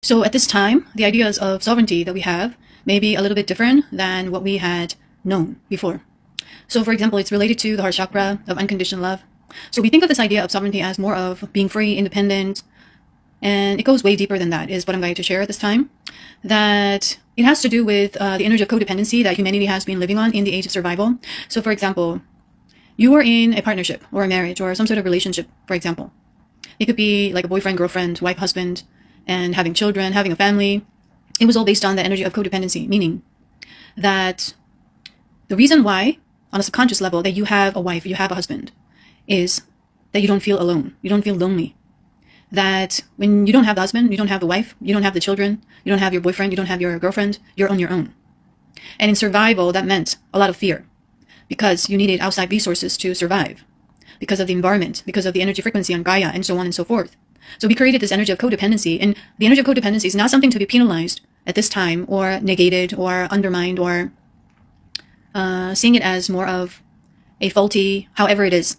So at this time, the ideas of sovereignty that we have may be a little bit different than what we had known before. So for example, it's related to the heart chakra of unconditional love. So we think of this idea of sovereignty as more of being free, independent, and it goes way deeper than that, is what I'm going to share at this time. That it has to do with the energy of codependency that humanity has been living on in the age of survival. So for example, you are in a partnership or a marriage or some sort of relationship, for example. It could be like a boyfriend, girlfriend, wife, husband, and having children, having a family. It was all based on the energy of codependency, meaning that the reason why, on a subconscious level, that you have a wife, you have a husband, is that you don't feel alone. You don't feel lonely. That when you don't have the husband, you don't have the wife, you don't have the children, you don't have your boyfriend, you don't have your girlfriend, you're on your own. And in survival, that meant a lot of fear because you needed outside resources to survive, because of the environment, because of the energy frequency on Gaia, and so on and so forth. So we created this energy of codependency, and the energy of codependency is not something to be penalized at this time or negated or undermined or seeing it as more of a faulty, however it is,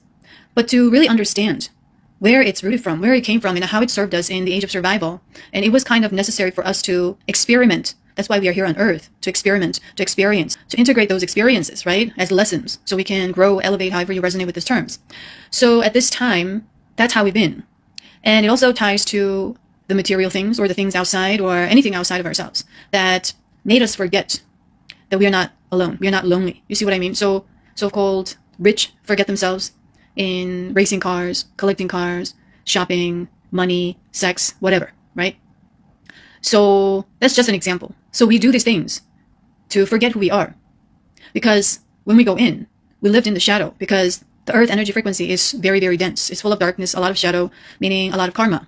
but to really understand where it's rooted from, where it came from, and how it served us in the age of survival. And it was kind of necessary for us to experiment. That's why we are here on Earth, to experiment, to experience, to integrate those experiences, right, as lessons, so we can grow, elevate, however you resonate with these terms. So at this time, that's how we've been. And it also ties to the material things or the things outside or anything outside of ourselves that made us forget that we are not alone. We are not lonely. You see what I mean? So so-called rich forget themselves in racing cars, collecting cars, shopping, money, sex, whatever, right? So that's just an example. So we do these things to forget who we are. Because when we go in, we lived in the shadow because the earth energy frequency is very, very dense. It's full of darkness, a lot of shadow, meaning a lot of karma.